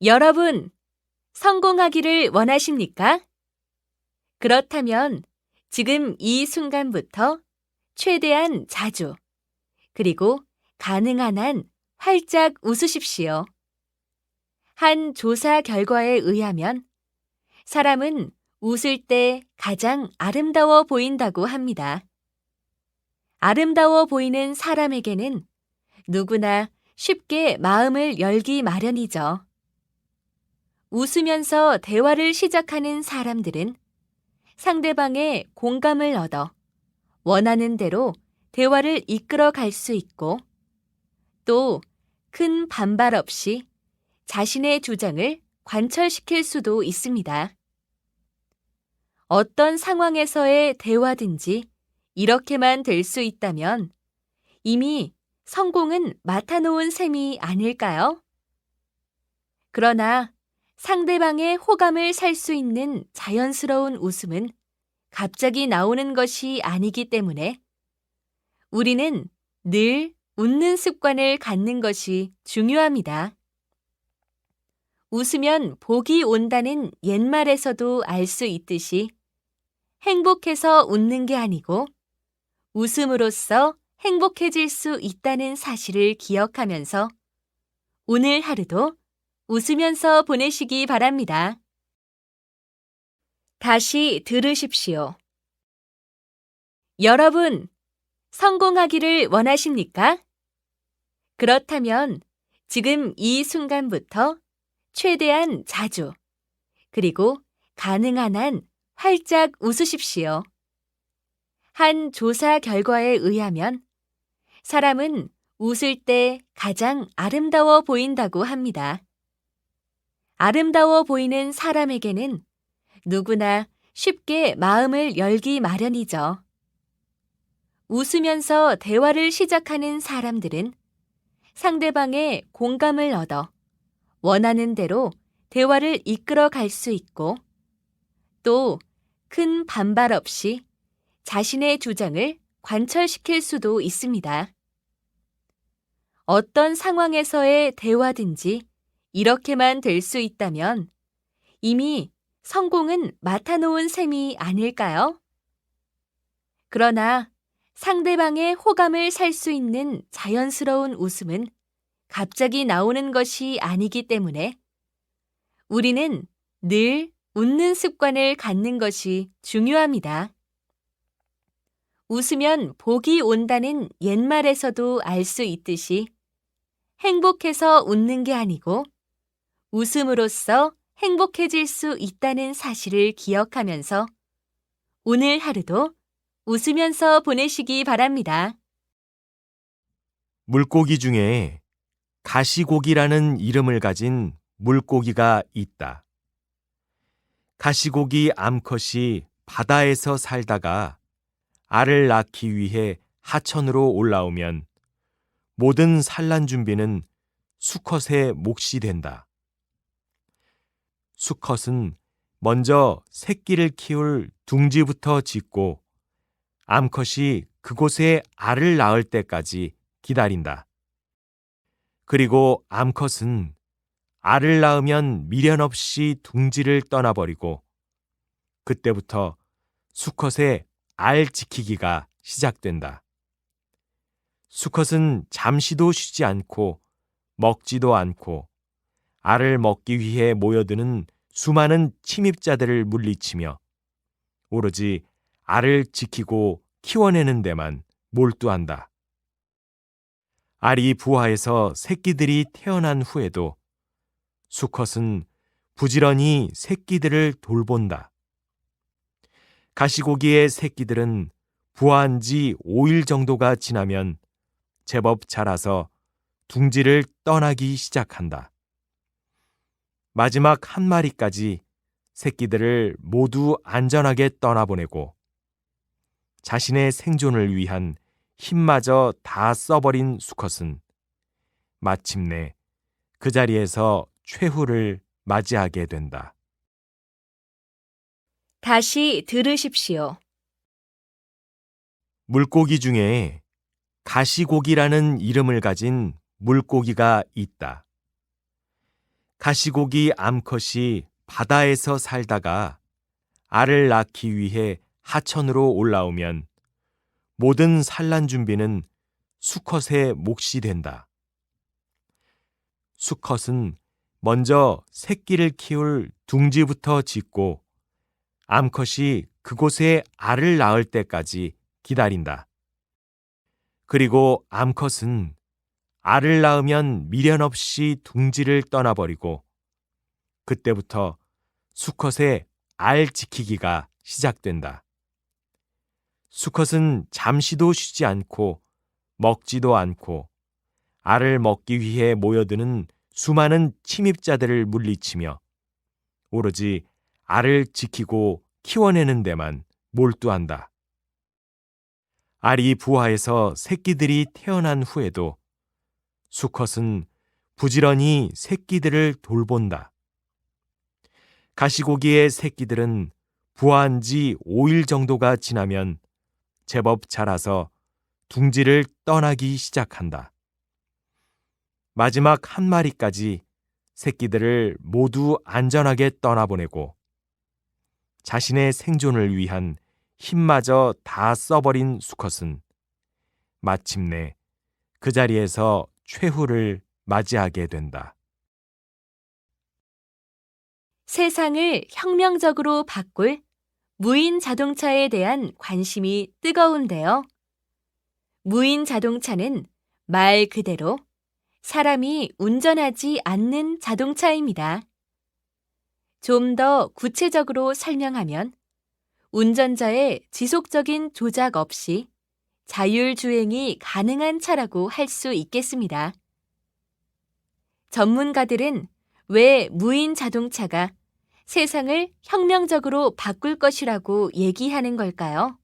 여러분, 성공하기를 원하십니까? 그렇다면 지금 이 순간부터 최대한 자주, 그리고 가능한 한 활짝 웃으십시오. 한 조사 결과에 의하면 사람은 웃을 때 가장 아름다워 보인다고 합니다. 아름다워 보이는 사람에게는 누구나 쉽게 마음을 열기 마련이죠. 웃으면서 대화를 시작하는 사람들은 상대방의 공감을 얻어 원하는 대로 대화를 이끌어 갈 수 있고 또 큰 반발 없이 자신의 주장을 관철시킬 수도 있습니다. 어떤 상황에서의 대화든지 이렇게만 될 수 있다면 이미 성공은 맡아놓은 셈이 아닐까요? 그러나 상대방의 호감을 살 수 있는 자연스러운 웃음은 갑자기 나오는 것이 아니기 때문에 우리는 늘 웃는 습관을 갖는 것이 중요합니다. 웃으면 복이 온다는 옛말에서도 알 수 있듯이 행복해서 웃는 게 아니고 웃음으로써 행복해질 수 있다는 사실을 기억하면서 오늘 하루도 웃으면서 보내시기 바랍니다. 다시 들으십시오. 여러분, 성공하기를 원하십니까? 그렇다면 지금 이 순간부터 최대한 자주, 그리고 가능한 한 활짝 웃으십시오. 한 조사 결과에 의하면 사람은 웃을 때 가장 아름다워 보인다고 합니다. 아름다워 보이는 사람에게는 누구나 쉽게 마음을 열기 마련이죠. 웃으면서 대화를 시작하는 사람들은 상대방의 공감을 얻어 원하는 대로 대화를 이끌어 갈 수 있고 또 큰 반발 없이 자신의 주장을 관철시킬 수도 있습니다. 어떤 상황에서의 대화든지 이렇게만 될 수 있다면 이미 성공은 맡아놓은 셈이 아닐까요? 그러나 상대방의 호감을 살 수 있는 자연스러운 웃음은 갑자기 나오는 것이 아니기 때문에 우리는 늘 웃는 습관을 갖는 것이 중요합니다. 웃으면 복이 온다는 옛말에서도 알 수 있듯이 행복해서 웃는 게 아니고 웃음으로써 행복해질 수 있다는 사실을 기억하면서 오늘 하루도 웃으면서 보내시기 바랍니다. 물고기 중에 가시고기라는 이름을 가진 물고기가 있다. 가시고기 암컷이 바다에서 살다가 알을 낳기 위해 하천으로 올라오면 모든 산란 준비는 수컷의 몫이 된다. 수컷은 먼저 새끼를 키울 둥지부터 짓고 암컷이 그곳에 알을 낳을 때까지 기다린다. 그리고 암컷은 알을 낳으면 미련 없이 둥지를 떠나버리고 그때부터 수컷의 알 지키기가 시작된다. 수컷은 잠시도 쉬지 않고 먹지도 않고 알을 먹기 위해 모여드는 수많은 침입자들을 물리치며 오로지 알을 지키고 키워내는 데만 몰두한다. 알이 부화해서 새끼들이 태어난 후에도 수컷은 부지런히 새끼들을 돌본다. 가시고기의 새끼들은 부화한 지 5일 정도가 지나면 제법 자라서 둥지를 떠나기 시작한다. 마지막 한 마리까지 새끼들을 모두 안전하게 떠나보내고 자신의 생존을 위한 힘마저 다 써버린 수컷은 마침내 그 자리에서 최후를 맞이하게 된다. 다시 들으십시오. 물고기 중에 가시고기라는 이름을 가진 물고기가 있다. 가시고기 암컷이 바다에서 살다가 알을 낳기 위해 하천으로 올라오면 모든 산란 준비는 수컷의 몫이 된다. 수컷은 먼저 새끼를 키울 둥지부터 짓고 암컷이 그곳에 알을 낳을 때까지 기다린다. 그리고 암컷은 알을 낳으면 미련 없이 둥지를 떠나버리고 그때부터 수컷의 알 지키기가 시작된다. 수컷은 잠시도 쉬지 않고 먹지도 않고 알을 먹기 위해 모여드는 수많은 침입자들을 물리치며 오로지 알을 지키고 키워내는 데만 몰두한다. 알이 부화해서 새끼들이 태어난 후에도 수컷은 부지런히 새끼들을 돌본다. 가시고기의 새끼들은 부화한 지 5일 정도가 지나면 제법 자라서 둥지를 떠나기 시작한다. 마지막 한 마리까지 새끼들을 모두 안전하게 떠나보내고 자신의 생존을 위한 힘마저 다 써버린 수컷은 마침내 그 자리에서 최후를 맞이하게 된다. 세상을 혁명적으로 바꿀 무인 자동차에 대한 관심이 뜨거운데요. 무인 자동차는 말 그대로 사람이 운전하지 않는 자동차입니다. 좀 더 구체적으로 설명하면 운전자의 지속적인 조작 없이 자율주행이 가능한 차라고 할 수 있겠습니다. 전문가들은 왜 무인 자동차가 세상을 혁명적으로 바꿀 것이라고 얘기하는 걸까요?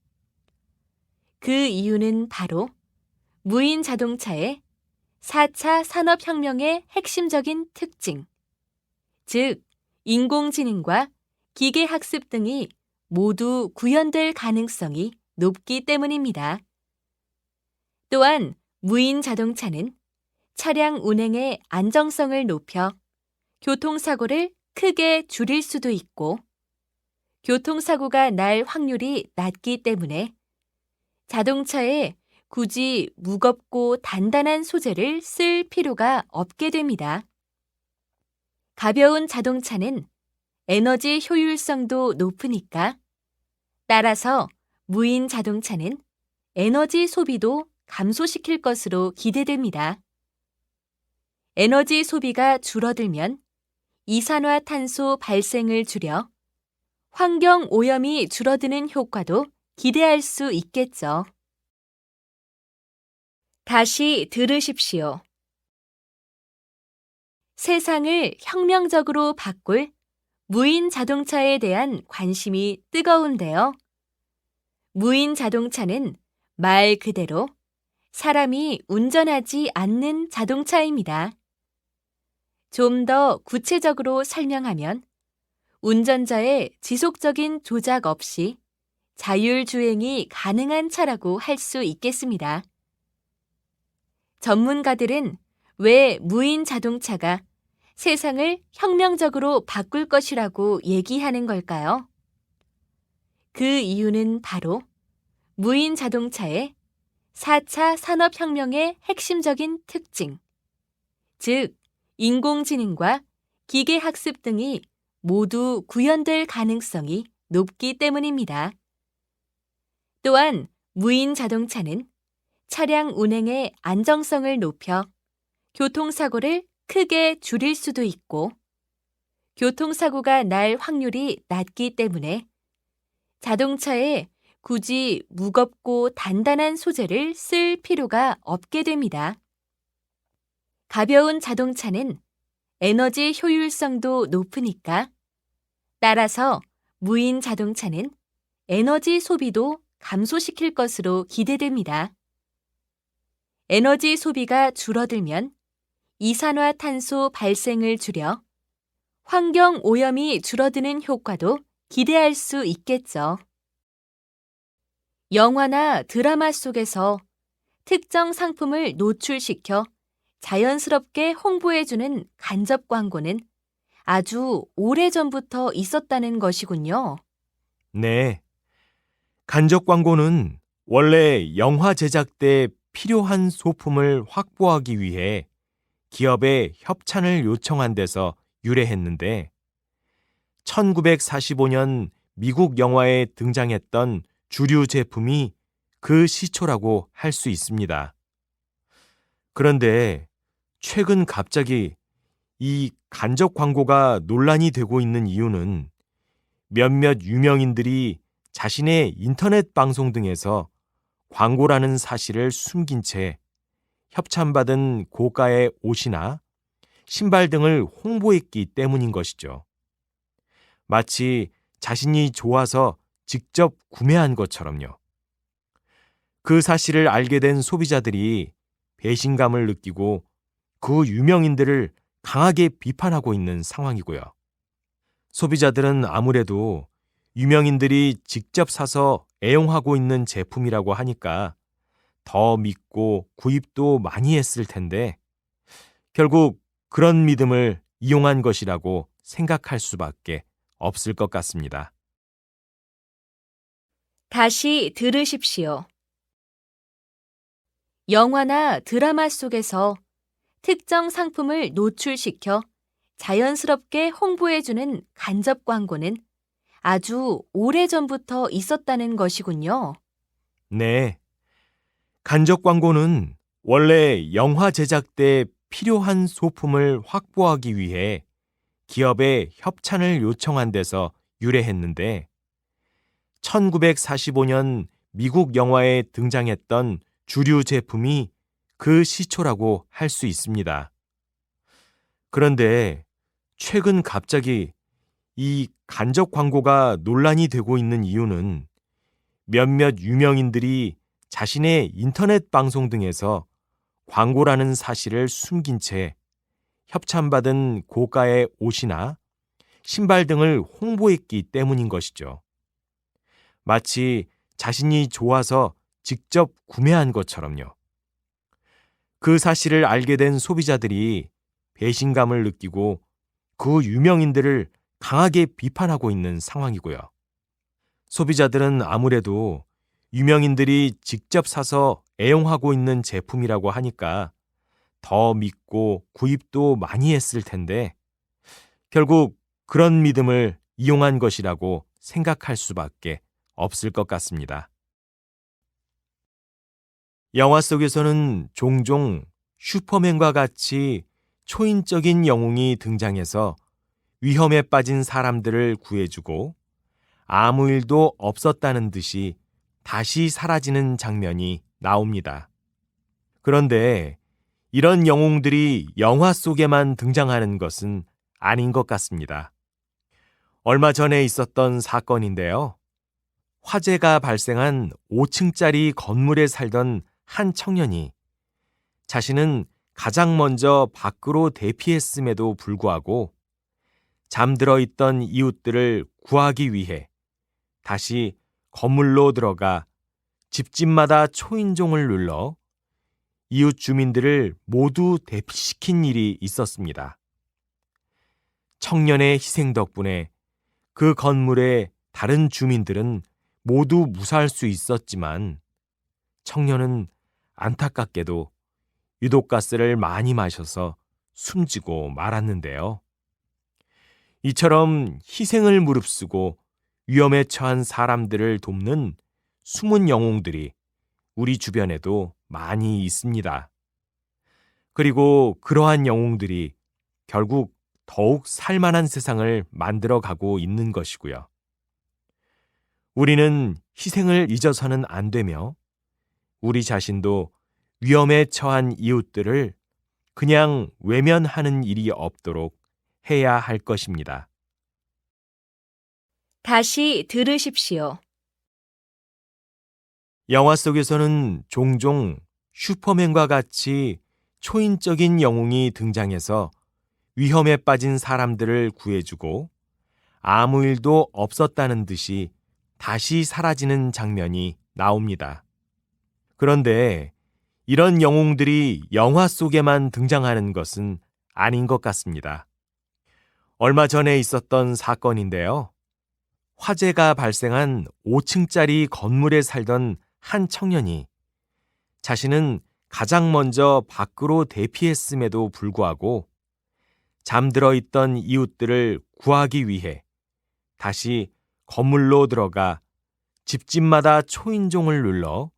그 이유는 바로 무인 자동차의 4차 산업혁명의 핵심적인 특징, 즉 인공지능과 기계학습 등이 모두 구현될 가능성이 높기 때문입니다. 또한 무인 자동차는 차량 운행의 안정성을 높여 교통사고를 크게 줄일 수도 있고 교통사고가 날 확률이 낮기 때문에 자동차에 굳이 무겁고 단단한 소재를 쓸 필요가 없게 됩니다. 가벼운 자동차는 에너지 효율성도 높으니까 따라서 무인 자동차는 에너지 소비도 감소시킬 것으로 기대됩니다. 에너지 소비가 줄어들면 이산화탄소 발생을 줄여 환경 오염이 줄어드는 효과도 기대할 수 있겠죠. 다시 들으십시오. 세상을 혁명적으로 바꿀 무인 자동차에 대한 관심이 뜨거운데요. 무인 자동차는 말 그대로 사람이 운전하지 않는 자동차입니다. 좀 더 구체적으로 설명하면 운전자의 지속적인 조작 없이 자율주행이 가능한 차라고 할 수 있겠습니다. 전문가들은 왜 무인 자동차가 세상을 혁명적으로 바꿀 것이라고 얘기하는 걸까요? 그 이유는 바로 무인 자동차의 4차 산업혁명의 핵심적인 특징, 즉 인공지능과 기계학습 등이 모두 구현될 가능성이 높기 때문입니다. 또한 무인 자동차는 차량 운행의 안정성을 높여 교통사고를 크게 줄일 수도 있고 교통사고가 날 확률이 낮기 때문에 자동차에 굳이 무겁고 단단한 소재를 쓸 필요가 없게 됩니다. 가벼운 자동차는 에너지 효율성도 높으니까 따라서 무인 자동차는 에너지 소비도 감소시킬 것으로 기대됩니다. 에너지 소비가 줄어들면 이산화탄소 발생을 줄여 환경 오염이 줄어드는 효과도 기대할 수 있겠죠. 영화나 드라마 속에서 특정 상품을 노출시켜 자연스럽게 홍보해주는 간접 광고는 아주 오래전부터 있었다는 것이군요. 네. 간접 광고는 원래 영화 제작 때 필요한 소품을 확보하기 위해 기업에 협찬을 요청한 데서 유래했는데 1945년 미국 영화에 등장했던 주류 제품이 그 시초라고 할 수 있습니다. 그런데 최근 갑자기 이 간접 광고가 논란이 되고 있는 이유는 몇몇 유명인들이 자신의 인터넷 방송 등에서 광고라는 사실을 숨긴 채 협찬받은 고가의 옷이나 신발 등을 홍보했기 때문인 것이죠. 마치 자신이 좋아서 직접 구매한 것처럼요. 그 사실을 알게 된 소비자들이 배신감을 느끼고 그 유명인들을 강하게 비판하고 있는 상황이고요. 소비자들은 아무래도 유명인들이 직접 사서 애용하고 있는 제품이라고 하니까 더 믿고 구입도 많이 했을 텐데 결국 그런 믿음을 이용한 것이라고 생각할 수밖에 없을 것 같습니다. 다시 들으십시오. 영화나 드라마 속에서 특정 상품을 노출시켜 자연스럽게 홍보해주는 간접 광고는 아주 오래전부터 있었다는 것이군요. 네. 간접 광고는 원래 영화 제작 때 필요한 소품을 확보하기 위해 기업에 협찬을 요청한 데서 유래했는데 1945년 미국 영화에 등장했던 주류 제품이 그 시초라고 할 수 있습니다. 그런데 최근 갑자기 이 간접 광고가 논란이 되고 있는 이유는 몇몇 유명인들이 자신의 인터넷 방송 등에서 광고라는 사실을 숨긴 채 협찬받은 고가의 옷이나 신발 등을 홍보했기 때문인 것이죠. 마치 자신이 좋아서 직접 구매한 것처럼요. 그 사실을 알게 된 소비자들이 배신감을 느끼고 그 유명인들을 강하게 비판하고 있는 상황이고요. 소비자들은 아무래도 유명인들이 직접 사서 애용하고 있는 제품이라고 하니까 더 믿고 구입도 많이 했을 텐데 결국 그런 믿음을 이용한 것이라고 생각할 수밖에 없을 것 같습니다. 영화 속에서는 종종 슈퍼맨과 같이 초인적인 영웅이 등장해서 위험에 빠진 사람들을 구해주고 아무 일도 없었다는 듯이 다시 사라지는 장면이 나옵니다. 그런데 이런 영웅들이 영화 속에만 등장하는 것은 아닌 것 같습니다. 얼마 전에 있었던 사건인데요. 화재가 발생한 5층짜리 건물에 살던 한 청년이 자신은 가장 먼저 밖으로 대피했음에도 불구하고 잠들어 있던 이웃들을 구하기 위해 다시 건물로 들어가 집집마다 초인종을 눌러 이웃 주민들을 모두 대피시킨 일이 있었습니다. 청년의 희생 덕분에 그 건물의 다른 주민들은 모두 무사할 수 있었지만 청년은 안타깝게도 유독가스를 많이 마셔서 숨지고 말았는데요. 이처럼 희생을 무릅쓰고 위험에 처한 사람들을 돕는 숨은 영웅들이 우리 주변에도 많이 있습니다. 그리고 그러한 영웅들이 결국 더욱 살만한 세상을 만들어가고 있는 것이고요. 우리는 희생을 잊어서는 안 되며 우리 자신도 위험에 처한 이웃들을 그냥 외면하는 일이 없도록 해야 할 것입니다. 다시 들으십시오. 영화 속에서는 종종 슈퍼맨과 같이 초인적인 영웅이 등장해서 위험에 빠진 사람들을 구해주고 아무 일도 없었다는 듯이 다시 사라지는 장면이 나옵니다. 그런데 이런 영웅들이 영화 속에만 등장하는 것은 아닌 것 같습니다. 얼마 전에 있었던 사건인데요. 화재가 발생한 5층짜리 건물에 살던 한 청년이 자신은 가장 먼저 밖으로 대피했음에도 불구하고 잠들어 있던 이웃들을 구하기 위해 다시 건물로 들어가 집집마다 초인종을 눌러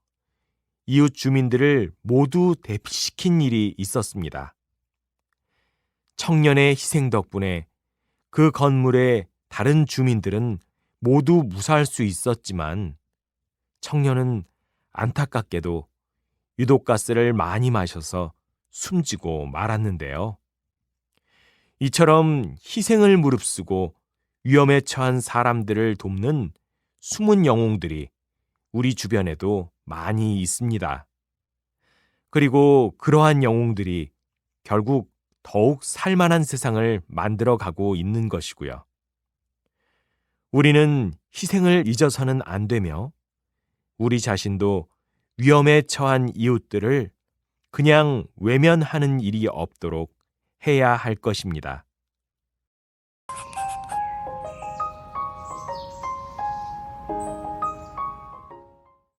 이웃 주민들을 모두 대피시킨 일이 있었습니다. 청년의 희생 덕분에 그 건물의 다른 주민들은 모두 무사할 수 있었지만 청년은 안타깝게도 유독가스를 많이 마셔서 숨지고 말았는데요. 이처럼 희생을 무릅쓰고 위험에 처한 사람들을 돕는 숨은 영웅들이 우리 주변에도 많이 있습니다. 그리고 그러한 영웅들이 결국 더욱 살만한 세상을 만들어가고 있는 것이고요. 우리는 희생을 잊어서는 안 되며 우리 자신도 위험에 처한 이웃들을 그냥 외면하는 일이 없도록 해야 할 것입니다.